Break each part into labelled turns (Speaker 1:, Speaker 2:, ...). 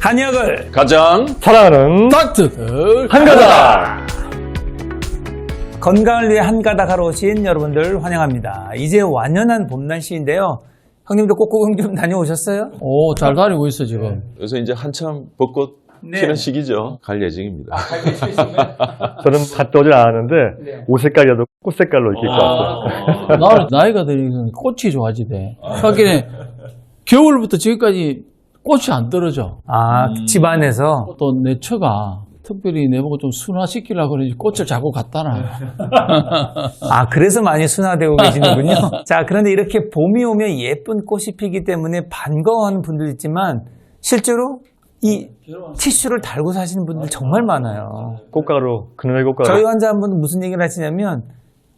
Speaker 1: 한약을
Speaker 2: 가장
Speaker 3: 사랑하는
Speaker 1: 닥터들
Speaker 3: 한가닥.
Speaker 1: 건강을 위해 한가닥 하러 오신 여러분들 환영합니다. 이제 완연한 봄 날씨인데요. 형님도 꽃구경 좀 다녀오셨어요?
Speaker 4: 오, 잘 다니고 있어, 지금.
Speaker 2: 그래서 이제 한참 벚꽃 피는 시기죠. 갈 예정입니다.
Speaker 3: 저는 갔다 오질 않았는데 옷 색깔이라도 꽃 색깔로 이렇게 입고 왔어요.
Speaker 4: 나는 나이가 들으면 꽃이 좋아지대. 하긴 겨울부터 지금까지 꽃이 안 떨어져.
Speaker 1: 집안에서?
Speaker 4: 또 내 처가 특별히 내보고 좀 순화시키려고 그러지 꽃을 자꾸 갖다 놔.
Speaker 1: 그래서 많이 순화되고 계시는군요. 자, 그런데 이렇게 봄이 오면 예쁜 꽃이 피기 때문에 반가워하는 분들 있지만 실제로 이 티슈를 달고 사시는 분들 정말 많아요.
Speaker 3: 꽃가루, 그늘의 꽃가루.
Speaker 1: 저희 환자 한 분은 무슨 얘기를 하시냐면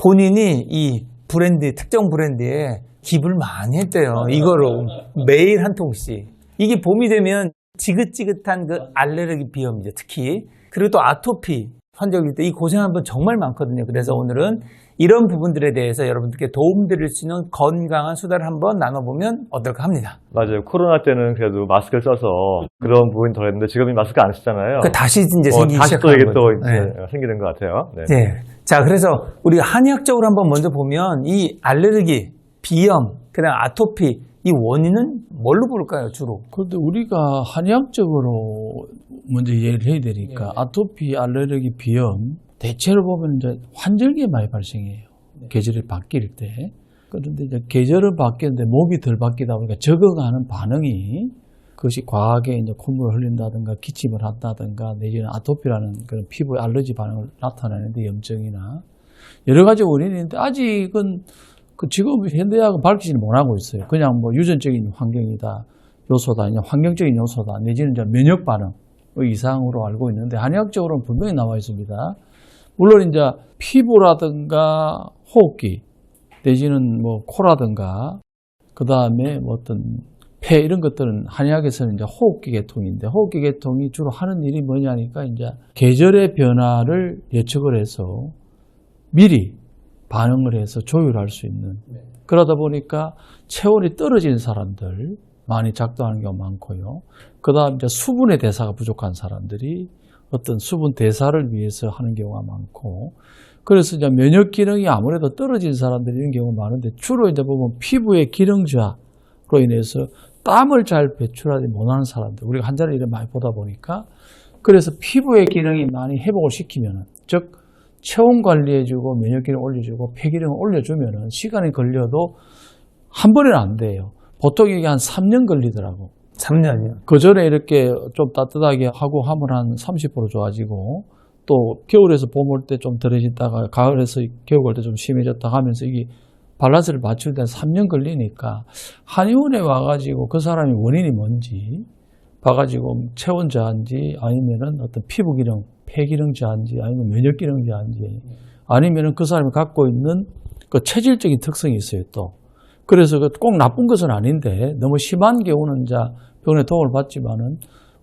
Speaker 1: 본인이 이 브랜드, 특정 브랜드에 기부를 많이 했대요. 이거로 매일 한 통씩. 이게 봄이 되면 지긋지긋한 그 알레르기 비염이죠, 특히. 그리고 또 아토피 환자일 때 이 고생한 분 정말 많거든요. 그래서 오늘은 이런 부분들에 대해서 여러분들께 도움드릴 수 있는 건강한 수다를 한번 나눠보면 어떨까 합니다.
Speaker 3: 맞아요. 코로나 때는 그래도 마스크를 써서 그런 부분이 덜했는데 지금은 마스크 안 쓰잖아요.
Speaker 1: 다시 이제 생기기
Speaker 3: 다시 또
Speaker 1: 시작한
Speaker 3: 이게 또
Speaker 1: 거죠.
Speaker 3: 이제 생기는 것 같아요. 네.
Speaker 1: 네. 자, 그래서 우리가 한의학적으로 한번 먼저 보면 이 알레르기, 비염, 그다음 아토피 이 원인은 뭘로 볼까요, 주로?
Speaker 4: 그런데 우리가 한의학적으로 먼저 이해를 해야 되니까 아토피, 알레르기, 비염 대체로 보면 이제 환절기에 많이 발생해요. 계절이 바뀔 때. 그런데 이제 계절은 바뀌는데 몸이 덜 바뀌다 보니까 적응하는 반응이 그것이 과하게 이제 콧물을 흘린다든가 기침을 한다든가 내지는 아토피라는 그런 피부의 알러지 반응을 나타내는데 염증이나 여러 가지 원인이 있는데 아직은 지금 현대의학은 밝히지는 못하고 있어요. 그냥 뭐 유전적인 환경이다, 요소다, 그냥 환경적인 요소다, 내지는 이제 면역 반응의 이상으로 알고 있는데 한의학적으로는 분명히 나와 있습니다. 물론 이제 피부라든가 호흡기, 내지는 뭐 코라든가, 그 다음에 뭐 어떤 폐 이런 것들은 한의학에서는 이제 호흡기 계통인데 호흡기 계통이 주로 하는 일이 뭐냐니까 이제 계절의 변화를 예측을 해서 미리 반응을 해서 조율할 수 있는. 그러다 보니까 체온이 떨어진 사람들 많이 작동하는 경우가 많고요. 그 다음 이제 수분의 대사가 부족한 사람들이 어떤 수분 대사를 위해서 하는 경우가 많고, 그래서 이제 면역 기능이 아무래도 떨어진 사람들이 이런 경우가 많은데 주로 이제 보면 피부의 기능 저하로 인해서 땀을 잘 배출하지 못하는 사람들, 우리가 환자를 이렇게 많이 보다 보니까 그래서 피부의 기능이 많이 회복을 시키면은, 즉 체온 관리해주고 면역 기능 올려주고 폐 기능을 올려주면은 시간이 걸려도 한 번에는 안 돼요. 보통 이게 한 3년 걸리더라고.
Speaker 1: 3년이요?
Speaker 4: 그 전에 이렇게 좀 따뜻하게 하고 하면 한 30% 좋아지고, 또 겨울에서 봄 올 때 좀 덜해졌다가 가을에서 겨울 올 때 좀 심해졌다 하면서 이게 밸런스를 맞출 때 3년 걸리니까 한의원에 와가지고 그 사람이 원인이 뭔지 봐가지고 체온 저하인지 아니면은 어떤 피부 기능, 폐 기능 저하인지 아니면 면역 기능 저하인지 아니면은 그 사람이 갖고 있는 그 체질적인 특성이 있어요 또. 그래서 꼭 나쁜 것은 아닌데 너무 심한 경우는 이제 병원의 도움을 받지만은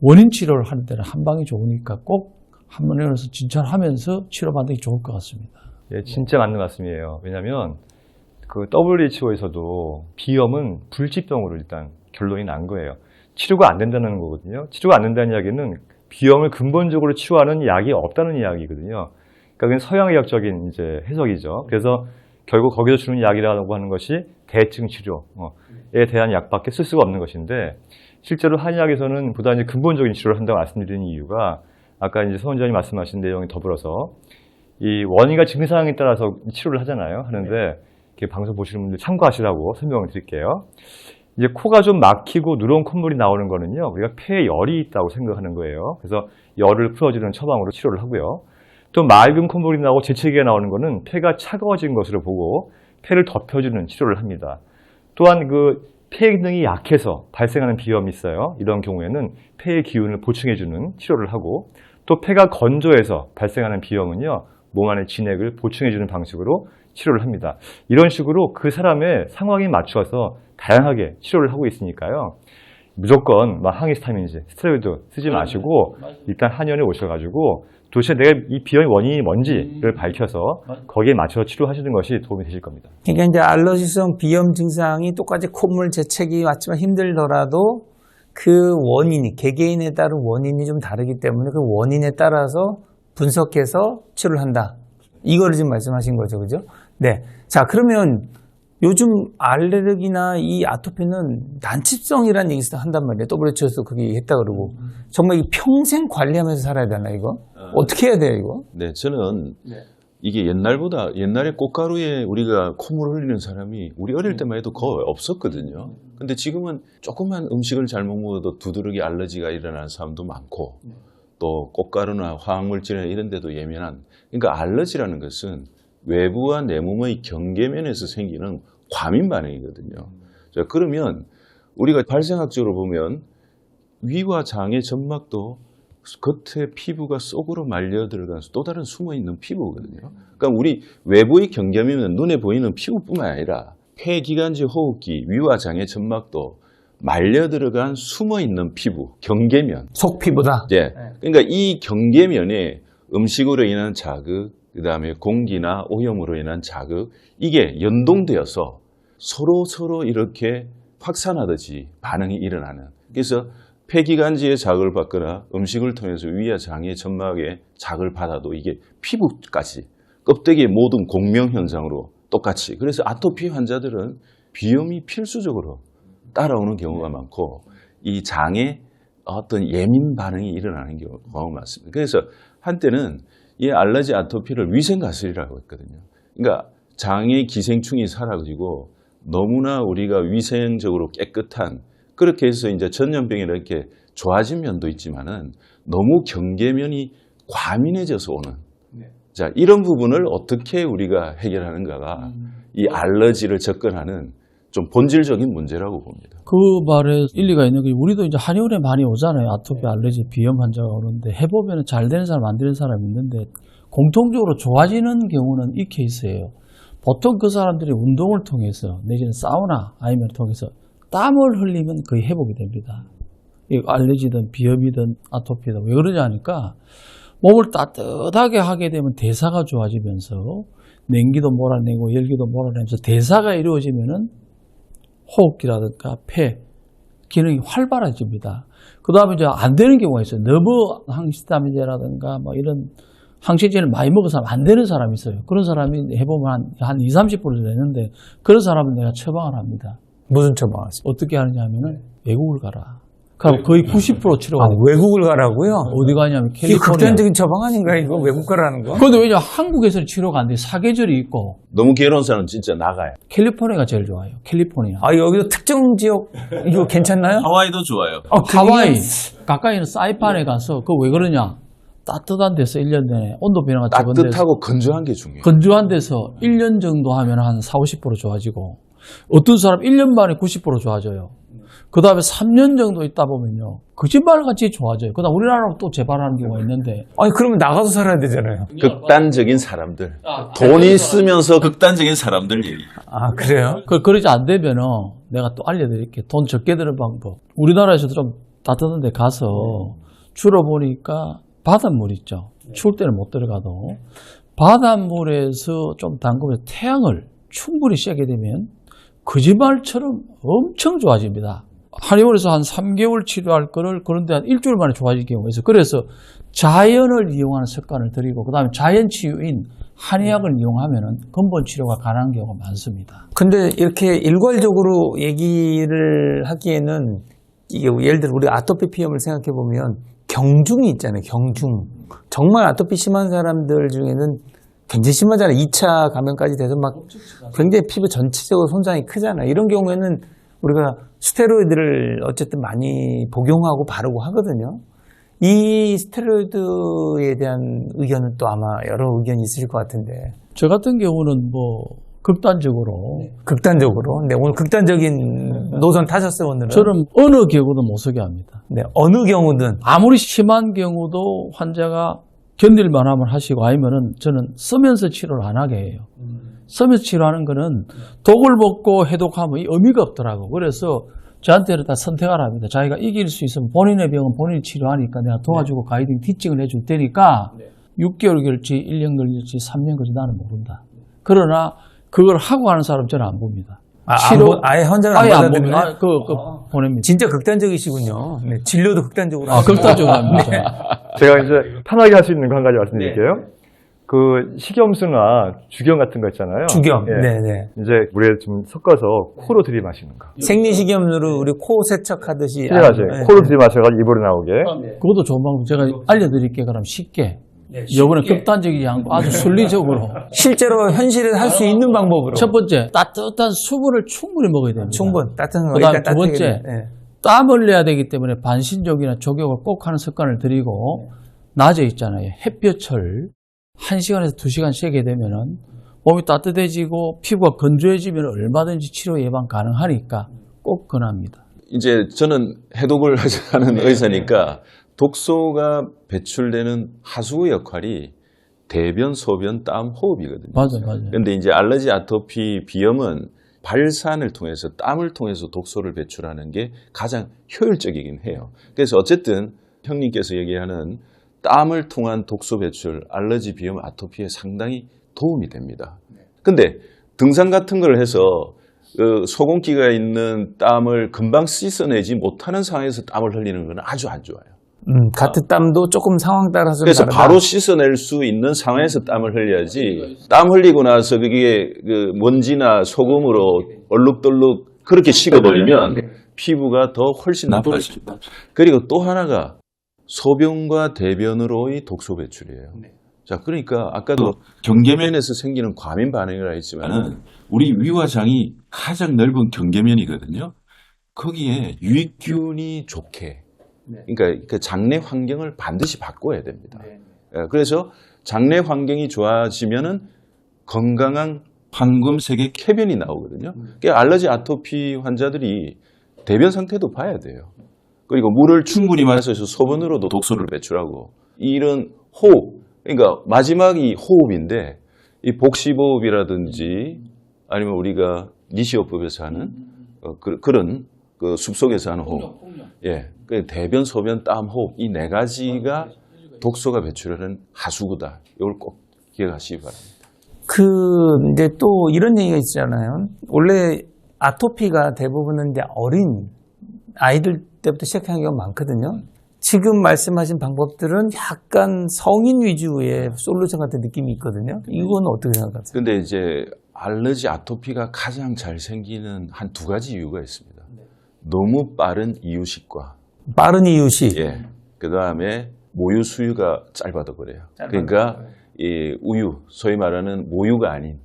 Speaker 4: 원인 치료를 하는 데는 한방이 좋으니까 꼭 한번에서 진찰하면서 치료받는 게 좋을 것 같습니다.
Speaker 3: 예, 진짜 맞는 말씀이에요. 왜냐하면 그 WHO에서도 비염은 불치병으로 일단 결론이 난 거예요. 치료가 안 된다는 거거든요. 치료가 안 된다는 이야기는 비염을 근본적으로 치료하는 약이 없다는 이야기거든요. 그러니까 그건 서양의학적인 이제 해석이죠. 그래서 결국 거기서 주는 약이라고 하는 것이 대증 치료에 대한 약밖에 쓸 수가 없는 것인데, 실제로 한의학에서는 보다 이제 근본적인 치료를 한다고 말씀드리는 이유가 아까 이제 서 원장님 말씀하신 내용이 더불어서 이 원인과 증상에 따라서 치료를 하잖아요. 하는데 이렇게 방송 보시는 분들 참고하시라고 설명을 드릴게요. 이제 코가 좀 막히고 누런 콧물이 나오는 거는요, 우리가 폐에 열이 있다고 생각하는 거예요. 그래서 열을 풀어주는 처방으로 치료를 하고요. 또 맑은 콧물이 나오고 재채기가 나오는 거는 폐가 차가워진 것으로 보고 폐를 덮여주는 치료를 합니다. 또한 그 폐 기능이 약해서 발생하는 비염이 있어요. 이런 경우에는 폐의 기운을 보충해주는 치료를 하고, 또 폐가 건조해서 발생하는 비염은요, 몸 안의 진액을 보충해주는 방식으로 치료를 합니다. 이런 식으로 그 사람의 상황에 맞춰서 다양하게 치료를 하고 있으니까요. 무조건 막 항히스타민제, 스테로이드 쓰지 마시고 일단 한의원에 오셔가지고 도대체 내가 이 비염의 원인이 뭔지를 밝혀서 거기에 맞춰서 치료하시는 것이 도움이 되실 겁니다.
Speaker 1: 그러니까 이제 알러지성 비염 증상이 똑같이 콧물, 재채기 왔지만 힘들더라도 그 원인이, 개개인에 따른 원인이 좀 다르기 때문에 그 원인에 따라서 분석해서 치료를 한다. 이거를 지금 말씀하신 거죠. 그죠? 네. 자, 그러면 요즘 알레르기나 이 아토피는 난치성이라는 얘기를 한단 말이에요. WHO에서 그게 했다 그러고. 정말 이 평생 관리하면서 살아야 되나, 이거? 어떻게 해야 돼요, 이거?
Speaker 2: 네, 저는 이게 옛날에 꽃가루에 우리가 콧물 흘리는 사람이 우리 어릴 때만 해도 거의 없었거든요. 근데 지금은 조그만 음식을 잘못 먹어도 두드러기 알러지가 일어나는 사람도 많고 또 꽃가루나 화학물질이나 이런 데도 예민한, 그러니까 알러지라는 것은 외부와 내몸의 경계면에서 생기는 과민 반응이거든요. 자, 그러면 우리가 발생학적으로 보면 위와 장의 점막도 겉에 피부가 속으로 말려 들어간 또 다른 숨어있는 피부거든요. 그러니까 우리 외부의 경계면은 눈에 보이는 피부뿐만 아니라 폐기관지 호흡기, 위와 장의 점막도 말려 들어간 숨어있는 피부, 경계면.
Speaker 1: 속피보다.
Speaker 2: 예. 그러니까 이 경계면에 음식으로 인한 자극, 그 다음에 공기나 오염으로 인한 자극, 이게 연동되어서 서로 이렇게 확산하듯이 반응이 일어나는. 그래서 폐기관지에 자극을 받거나 음식을 통해서 위와 장의 점막에 자극을 받아도 이게 피부까지 껍데기의 모든 공명현상으로 똑같이. 그래서 아토피 환자들은 비염이 필수적으로 따라오는 경우가 많고 이 장에 어떤 예민 반응이 일어나는 경우가 많습니다. 그래서 한때는 이 알러지 아토피를 위생가슬이라고 했거든요. 그러니까 장에 기생충이 사라지고 너무나 우리가 위생적으로 깨끗한, 그렇게 해서 이제 전염병이 이렇게 좋아진 면도 있지만은 너무 경계면이 과민해져서 오는. 자, 이런 부분을 어떻게 우리가 해결하는가가 이 알러지를 접근하는 좀 본질적인 문제라고 봅니다.
Speaker 4: 그 말에 일리가 있는 게 우리도 이제 한의원에 많이 오잖아요. 아토피, 알레르기, 비염 환자가 오는데 해보면 잘 되는 사람, 안 되는 사람이 있는데 공통적으로 좋아지는 경우는 이 케이스예요. 보통 그 사람들이 운동을 통해서 내지는 사우나 아니면 통해서 땀을 흘리면 거의 회복이 됩니다. 이 알레르기든 비염이든 아토피든 왜 그러냐 하니까 몸을 따뜻하게 하게 되면 대사가 좋아지면서 냉기도 몰아내고 열기도 몰아내면서 대사가 이루어지면은 호흡기라든가 폐 기능이 활발해집니다. 그 다음에 이제 안 되는 경우가 있어요. 너무 항히스타민제라든가 뭐 이런 항생제를 많이 먹은 사람, 안 되는 사람이 있어요. 그런 사람이 해보면 한 20, 30% 되는데 그런 사람은 내가 처방을 합니다.
Speaker 1: 무슨 처방하세요?
Speaker 4: 어떻게 하느냐 하면은 외국을 가라. 그럼 거의 90% 치료가 돼요.
Speaker 1: 외국을 가라고요?
Speaker 4: 어디 가냐면
Speaker 1: 이게
Speaker 4: 캘리포니아.
Speaker 1: 극단적인 처방 아닌가, 이거? 외국 가라는 거?
Speaker 4: 그런데 왜냐 한국에서는 치료가 안 돼. 사계절이 있고
Speaker 2: 너무 괴로운 사람은 진짜 나가요.
Speaker 4: 캘리포니아가 제일 좋아요. 캘리포니아.
Speaker 1: 아, 여기도 특정 지역, 이거 괜찮나요?
Speaker 2: 하와이도 좋아요.
Speaker 4: 하와이 가까이 있는 사이판에 가서 그 왜 그러냐? 따뜻한 데서 1년 내내 온도 변화가 적은 데서
Speaker 2: 따뜻하고 건조한 게 중요해요.
Speaker 4: 건조한 데서 1년 정도 하면 한 40, 50% 좋아지고 어떤 사람 1년 만에 90% 좋아져요. 그 다음에 3년 정도 있다 보면요. 거짓말같이 좋아져요. 그 다음 우리나라로 또 재발하는 경우가 있는데
Speaker 1: 아니, 그러면 나가서 살아야 되잖아요.
Speaker 2: 극단적인 사람들. 돈이 쓰면서 극단적인 사람들 얘기.
Speaker 1: 아, 그래요?
Speaker 4: 그러지 안 되면은 내가 또 알려드릴게요. 돈 적게 드는 방법. 우리나라에서 좀 따뜻한 데 가서 주로 보니까 바닷물 있죠. 추울 때는 못 들어가도 바닷물에서 좀 담그면서 태양을 충분히 쐬게 되면 거짓말처럼 엄청 좋아집니다. 한의원에서 한 3개월 치료할 거를 그런데 한 일주일 만에 좋아질 경우가 있어요. 그래서 자연을 이용하는 습관을 들이고 그 다음에 자연 치유인 한의학을 이용하면 근본 치료가 가능한 경우가 많습니다.
Speaker 1: 근데 이렇게 일괄적으로 얘기를 하기에는 이게 예를 들어 우리 아토피 피염을 생각해 보면 경중이 있잖아요. 경중. 정말 아토피 심한 사람들 중에는 굉장히 심하잖아요. 2차 감염까지 돼서 막 굉장히 피부 전체적으로 손상이 크잖아요. 이런 경우에는 우리가 스테로이드를 어쨌든 많이 복용하고 바르고 하거든요. 이 스테로이드에 대한 의견은 또 아마 여러 의견이 있으실 것 같은데.
Speaker 4: 저 같은 경우는 뭐 극단적으로
Speaker 1: 네, 오늘 극단적인 노선 타셨어요, 오늘은.
Speaker 4: 저는 어느 경우도 못 서게 합니다.
Speaker 1: 네, 어느 경우든.
Speaker 4: 아무리 심한 경우도 환자가 견딜만 하면 하시고 아니면은 저는 쓰면서 치료를 안 하게 해요. 쓰면서 치료하는 거는 독을 먹고 해독하면 이 의미가 없더라고. 그래서 저한테는 다 선택을 합니다. 자기가 이길 수 있으면 본인의 병은 본인이 치료하니까 내가 도와주고 가이딩 티칭을 해줄 테니까 6개월 걸릴지 1년 걸릴지 3년 걸릴지 나는 모른다. 그러나 그걸 하고 하는 사람 저는 안 봅니다.
Speaker 1: 아예 헌장을 안
Speaker 4: 아예 안
Speaker 1: 받아들이네.
Speaker 4: 보면 보냅니다.
Speaker 1: 진짜 극단적이시군요. 네, 진료도 극단적으로.
Speaker 4: 극단적으로 합니다.
Speaker 3: 제가 이제 편하게 할 수 있는 거 한 가지 말씀드릴게요. 그 식염수나 주경 같은 거 있잖아요.
Speaker 1: 주경.
Speaker 3: 예.
Speaker 1: 네네.
Speaker 3: 이제 물에 좀 섞어서 코로 들이마시는 거.
Speaker 1: 생리식염수로 우리 코 세척하듯이.
Speaker 3: 맞아요.
Speaker 1: 네.
Speaker 3: 코로 들이마셔가지고 입으로 나오게.
Speaker 4: 그것도 좋은 방법 제가 알려드릴게요. 그럼 쉽게. 요번에 극단적이지 않고 아주 순리적으로.
Speaker 1: 실제로 현실에 할 수 있는 방법으로.
Speaker 4: 첫 번째, 따뜻한 수분을 충분히 먹어야 됩니다.
Speaker 1: 충분. 따뜻한 거.
Speaker 4: 그다음
Speaker 1: 일단
Speaker 4: 두 번째,
Speaker 1: 따뜻하게. 네.
Speaker 4: 땀을 내야 되기 때문에 반신욕이나 족욕을 꼭 하는 습관을 들이고, 낮에 있잖아요. 햇볕을 1시간에서 2시간 쐬게 되면은 몸이 따뜻해지고 피부가 건조해지면 얼마든지 치료 예방 가능하니까 꼭 권합니다.
Speaker 2: 이제 저는 해독을 하는 의사니까 독소가 배출되는 하수구 역할이 대변, 소변, 땀, 호흡이거든요.
Speaker 4: 맞아요.
Speaker 2: 근데 이제 알러지, 아토피, 비염은 발산을 통해서 땀을 통해서 독소를 배출하는 게 가장 효율적이긴 해요. 그래서 어쨌든 형님께서 얘기하는 땀을 통한 독소 배출, 알러지, 비염, 아토피에 상당히 도움이 됩니다. 근데 등산 같은 걸 해서 소금기가 있는 땀을 금방 씻어내지 못하는 상황에서 땀을 흘리는 건 아주 안 좋아요.
Speaker 1: 같은 땀도 조금 상황 따라서
Speaker 2: 그래서
Speaker 1: 다르다.
Speaker 2: 바로 씻어낼 수 있는 상황에서 땀을 흘려야지, 땀 흘리고 나서 그게 그 먼지나 소금으로 얼룩덜룩 그렇게 식어버리면 피부가 더 훨씬 나빠집니다. 그리고 또 하나가 소변과 대변으로의 독소 배출이에요. 자, 그러니까 아까도 경계면에서 생기는 과민 반응이라 했지만은 우리 위화장이 가장 넓은 경계면이거든요. 거기에 유익균이 좋게, 그러니까 그 장내 환경을 반드시 바꿔야 됩니다. 그래서 장내 환경이 좋아지면은 건강한 황금색의 쾌변이 나오거든요. 그러니까 알러지, 아토피 환자들이 대변 상태도 봐야 돼요. 그리고 물을 충분히 마셔서 소변으로도 독소를 배출하고, 이런 호흡, 그러니까 마지막이 호흡인데, 이 복식호흡이라든지 아니면 우리가 니시호흡에서 하는 그런 그 숲속에서 하는 호흡, 예, 그 대변, 소변, 땀, 호흡, 이 네 가지가 독소가 배출하는 하수구다. 이걸 꼭 기억하시기 바랍니다.
Speaker 1: 이제 또 이런 얘기가 있잖아요. 원래 아토피가 대부분은 이제 어린 아이들 때부터 시작하는 경우가 많거든요. 지금 말씀하신 방법들은 약간 성인 위주의 솔루션 같은 느낌이 있거든요. 이건 어떻게 생각하세요?
Speaker 2: 근데 이제 알러지, 아토피가 가장 잘 생기는 한 두 가지 이유가 있습니다. 너무 빠른 이유식과,
Speaker 1: 빠른 이유식.
Speaker 2: 예, 그 다음에 모유 수유가 짧아도 그래요. 그러니까 이 우유, 소위 말하는 모유가 아닌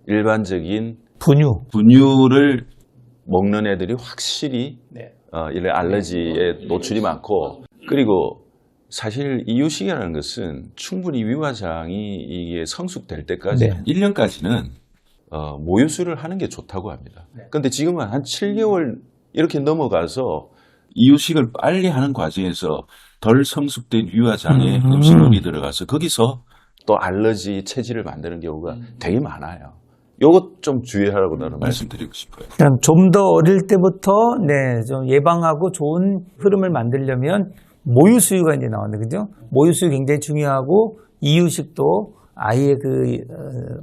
Speaker 2: 일반적인 분유를 먹는 애들이 확실히 이런 알러지에 노출이 많고, 그리고 사실 이유식이라는 것은 충분히 위화장이 이게 성숙될 때까지 1년까지는 모유수를 하는 게 좋다고 합니다. 그런데 지금은 한 7개월 이렇게 넘어가서 이유식을 빨리 하는 과정에서 덜 성숙된 위화장에 음식물이 들어가서 거기서 또 알러지 체질을 만드는 경우가 되게 많아요. 요것 좀 주의하라고 나는 말씀드리고 싶어요.
Speaker 1: 그럼 좀 더 어릴 때부터 좀 예방하고 좋은 흐름을 만들려면 모유 수유가 이제 나왔는데, 그죠? 모유 수유 굉장히 중요하고, 이유식도 아이의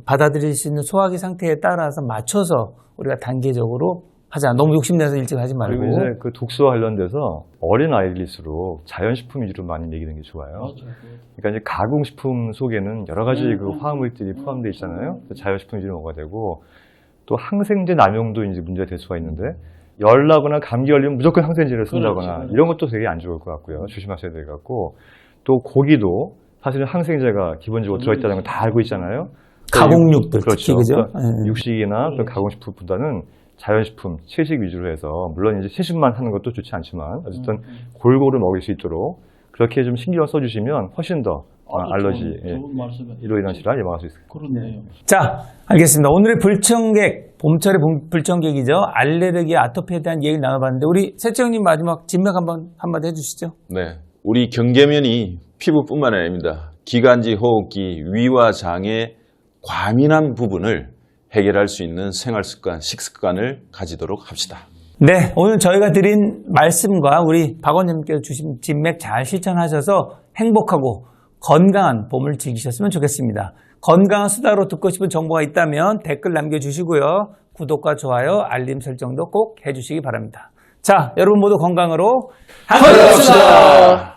Speaker 1: 받아들일 수 있는 소화기 상태에 따라서 맞춰서 우리가 단계적으로 하자. 너무 욕심내서 일찍 하지 말고.
Speaker 3: 그리고 이제 그 독소와 관련돼서 어린 아이들일수록 자연식품 위주로 많이 먹이는 게 좋아요. 그러니까 이제 가공식품 속에는 여러 가지 그 화학물질이 포함되어 있잖아요. 자연식품 위주로 먹어야 되고, 또 항생제 남용도 이제 문제가 될 수가 있는데, 열 나거나 감기 걸리면 무조건 항생제를 쓴다거나 이런 것도 되게 안 좋을 것 같고요. 조심하셔야 될 것 같고, 또 고기도 사실은 항생제가 기본적으로 들어있다는 걸 다 알고 있잖아요.
Speaker 1: 가공육들 특히,
Speaker 3: 그렇죠.
Speaker 1: 그죠?
Speaker 3: 그러니까 육식이나 또 가공식품보다는 자연식품, 채식 위주로 해서, 물론 이제 채식만 하는 것도 좋지 않지만 어쨌든 골고루 먹을 수 있도록 그렇게 좀 신경 써주시면 훨씬 더 알러지로 인한 질환을 예방할 수 있을 거예요.
Speaker 4: 그렇네요.
Speaker 1: 자, 알겠습니다. 오늘의 불청객, 봄철의 불청객이죠. 알레르기, 아토피에 대한 얘기를 나눠봤는데, 우리 세채형님 마지막 진맥 한마디 해주시죠.
Speaker 2: 네, 우리 경계면이 피부뿐만 아닙니다. 기관지, 호흡기, 위와 장의 과민한 부분을 해결할 수 있는 생활습관, 식습관을 가지도록 합시다.
Speaker 1: 네, 오늘 저희가 드린 말씀과 우리 박 원장님께서 주신 진맥 잘 실천하셔서 행복하고 건강한 봄을 즐기셨으면 좋겠습니다. 건강한 수다로 듣고 싶은 정보가 있다면 댓글 남겨주시고요. 구독과 좋아요, 알림 설정도 꼭 해주시기 바랍니다. 자, 여러분 모두 건강으로 한번 갑시다.